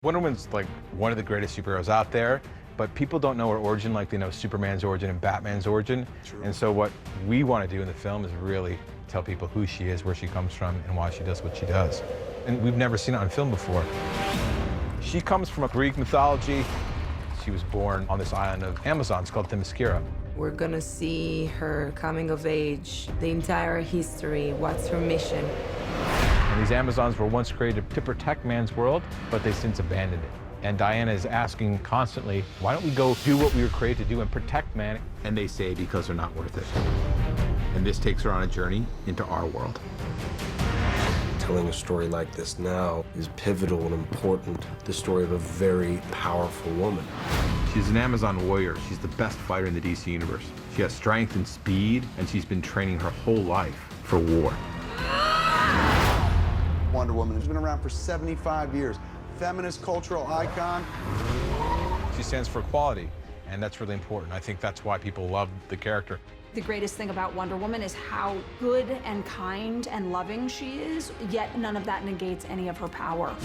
Wonder Woman's like one of the greatest superheroes out there, but people don't know her origin like they know Superman's origin and Batman's origin. True. And so what we want to do in the film is really tell people who she is, where she comes from, and why she does what she does. And we've never seen it on film before. She comes from a Greek mythology. She was born on this island of Amazons called Themyscira. We're gonna see her coming of age, the entire history, what's her mission. And these Amazons were once created to protect man's world, but they've since abandoned it. And Diana is asking constantly, why don't we go do what we were created to do and protect man? And they say because they're not worth it. And this takes her on a journey into our world. Telling a story like this now is pivotal and important. The story of a very powerful woman. She's an Amazon warrior. She's the best fighter in the DC universe. She has strength and speed, and she's been training her whole life for war. Wonder Woman has been around for 75 years. Feminist cultural icon. She stands for equality, and that's really important. I think that's why people love the character. The greatest thing about Wonder Woman is how good and kind and loving she is, yet none of that negates any of her power.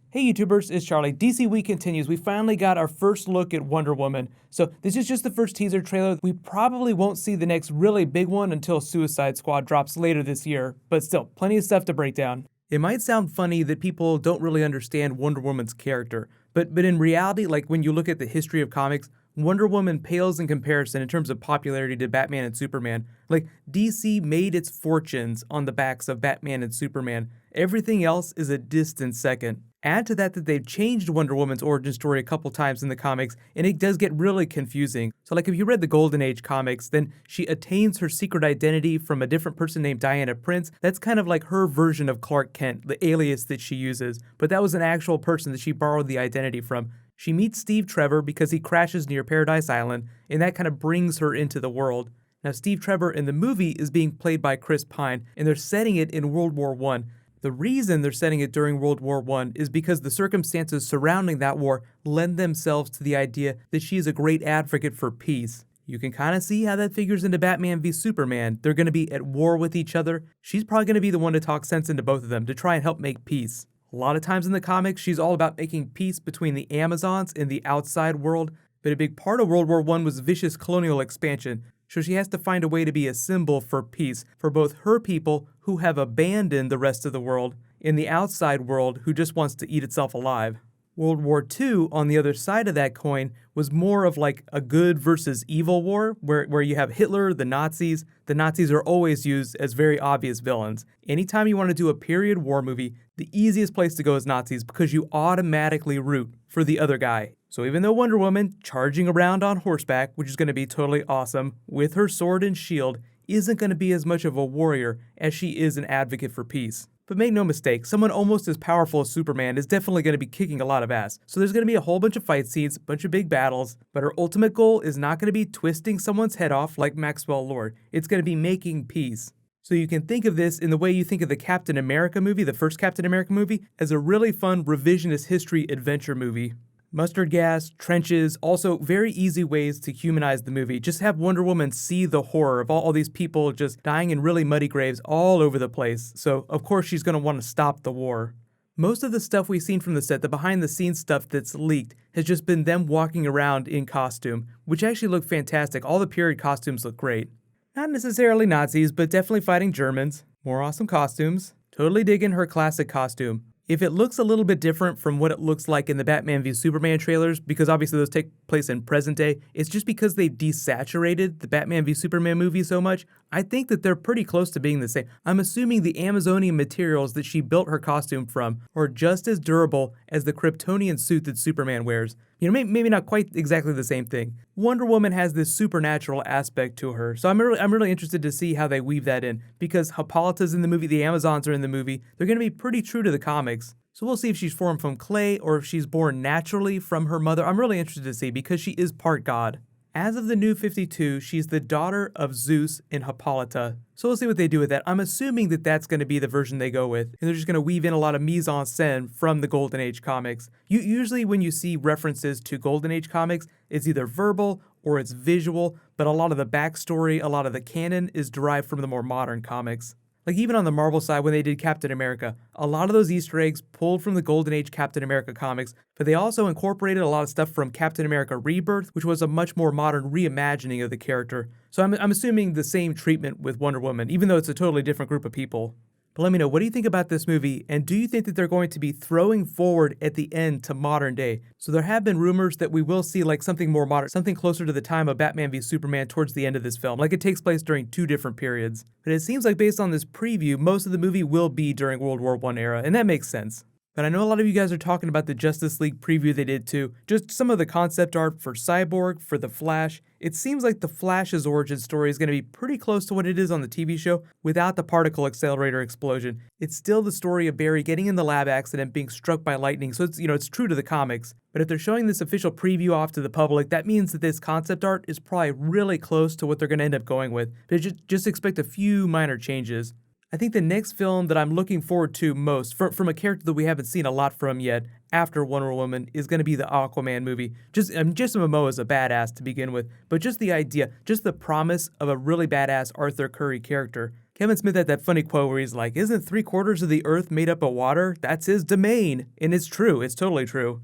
Hey YouTubers, it's Charlie. DC Week continues. We finally got our first look at Wonder Woman. So this is just the first teaser trailer. We probably won't see the next really big one until Suicide Squad drops later this year, but still, plenty of stuff to break down. It might sound funny that people don't really understand Wonder Woman's character, but in reality, like when you look at the history of comics, Wonder Woman pales in comparison in terms of popularity to Batman and Superman. Like, DC made its fortunes on the backs of Batman and Superman. Everything else is a distant second. Add to that they've changed Wonder Woman's origin story a couple times in the comics, and it does get really confusing. So like if you read the Golden Age comics, then she attains her secret identity from a different person named Diana Prince. That's kind of like her version of Clark Kent, the alias that she uses, but that was an actual person that she borrowed the identity from. She meets Steve Trevor because he crashes near Paradise Island, and that kind of brings her into the world. Now Steve Trevor in the movie is being played by Chris Pine, and they're setting it in World War I. The reason they're setting it during World War I is because the circumstances surrounding that war lend themselves to the idea that she is a great advocate for peace. You can kind of see how that figures into Batman v Superman. They're going to be at war with each other. She's probably going to be the one to talk sense into both of them to try and help make peace. A lot of times in the comics, she's all about making peace between the Amazons and the outside world, but a big part of World War I was vicious colonial expansion, so she has to find a way to be a symbol for peace for both her people who have abandoned the rest of the world and the outside world who just wants to eat itself alive. World War II, on the other side of that coin, was more of like a good versus evil war, where you have Hitler, the Nazis. The Nazis are always used as very obvious villains. Anytime you want to do a period war movie, the easiest place to go is Nazis because you automatically root for the other guy. So even though Wonder Woman, charging around on horseback, which is going to be totally awesome, with her sword and shield, isn't going to be as much of a warrior as she is an advocate for peace. But make no mistake, someone almost as powerful as Superman is definitely going to be kicking a lot of ass. So there's going to be a whole bunch of fight scenes, a bunch of big battles, but her ultimate goal is not going to be twisting someone's head off like Maxwell Lord. It's going to be making peace. So you can think of this in the way you think of the Captain America movie, the first Captain America movie, as a really fun revisionist history adventure movie. Mustard gas, trenches, also very easy ways to humanize the movie. Just have Wonder Woman see the horror of all these people just dying in really muddy graves all over the place. So of course she's going to want to stop the war. Most of the stuff we've seen from the set, the behind the scenes stuff that's leaked, has just been them walking around in costume, which actually look fantastic. All the period costumes look great. Not necessarily Nazis, but definitely fighting Germans. More awesome costumes. Totally digging her classic costume. If it looks a little bit different from what it looks like in the Batman v Superman trailers, because obviously those take place in present day, it's just because they've desaturated the Batman v Superman movie so much. I think that they're pretty close to being the same. I'm assuming the Amazonian materials that she built her costume from are just as durable as the Kryptonian suit that Superman wears. You know, maybe not quite exactly the same thing. Wonder Woman has this supernatural aspect to her, so I'm really interested to see how they weave that in, because Hippolyta's in the movie, the Amazons are in the movie. They're going to be pretty true to the comics. So we'll see if she's formed from clay or if she's born naturally from her mother. I'm really interested to see because she is part god. As of the New 52, she's the daughter of Zeus and Hippolyta. So we'll see what they do with that. I'm assuming that that's going to be the version they go with, and they're just going to weave in a lot of mise-en-scène from the Golden Age comics. Usually when you see references to Golden Age comics, it's either verbal or it's visual, but a lot of the backstory, a lot of the canon is derived from the more modern comics. Like even on the Marvel side when they did Captain America, a lot of those Easter eggs pulled from the Golden Age Captain America comics, but they also incorporated a lot of stuff from Captain America Rebirth, which was a much more modern reimagining of the character. So I'm assuming the same treatment with Wonder Woman, even though it's a totally different group of people. But let me know, what do you think about this movie, and do you think that they're going to be throwing forward at the end to modern day? So there have been rumors that we will see like something more modern, something closer to the time of Batman v Superman towards the end of this film, like it takes place during 2 different periods. But it seems like based on this preview, most of the movie will be during World War I era, and that makes sense. But I know a lot of you guys are talking about the Justice League preview they did too. Just some of the concept art for Cyborg, for The Flash. It seems like The Flash's origin story is going to be pretty close to what it is on the TV show without the particle accelerator explosion. It's still the story of Barry getting in the lab accident, being struck by lightning, so it's true to the comics. But if they're showing this official preview off to the public, that means that this concept art is probably really close to what they're going to end up going with. But just expect a few minor changes. I think the next film that I'm looking forward to most, from a character that we haven't seen a lot from yet after Wonder Woman, is going to be the Aquaman movie. Jason Momoa is a badass to begin with, but just the idea, just the promise of a really badass Arthur Curry character. Kevin Smith had that funny quote where he's like, "Isn't 3/4 of the earth made up of water? That's his domain." And it's true, it's totally true.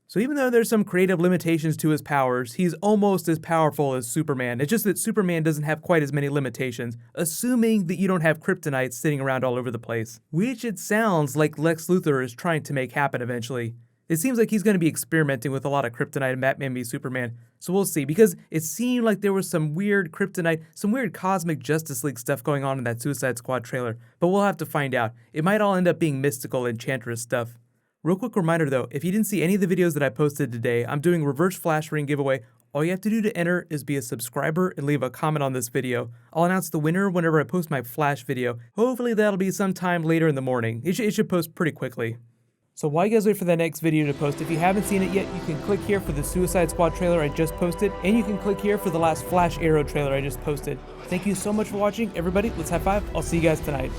So even though there's some creative limitations to his powers, he's almost as powerful as Superman. It's just that Superman doesn't have quite as many limitations, assuming that you don't have kryptonite sitting around all over the place. Which it sounds like Lex Luthor is trying to make happen eventually. It seems like he's going to be experimenting with a lot of kryptonite in Batman v Superman, so we'll see, because it seemed like there was some weird kryptonite, some weird cosmic Justice League stuff going on in that Suicide Squad trailer, but we'll have to find out. It might all end up being mystical Enchantress stuff. Real quick reminder though, if you didn't see any of the videos that I posted today, I'm doing reverse flash ring giveaway. All you have to do to enter is be a subscriber and leave a comment on this video. I'll announce the winner whenever I post my flash video. Hopefully that'll be sometime later in the morning. It should post pretty quickly. So while you guys wait for that next video to post, if you haven't seen it yet, you can click here for the Suicide Squad trailer I just posted, and you can click here for the last Flash Arrow trailer I just posted. Thank you so much for watching, everybody. Let's high five. I'll see you guys tonight.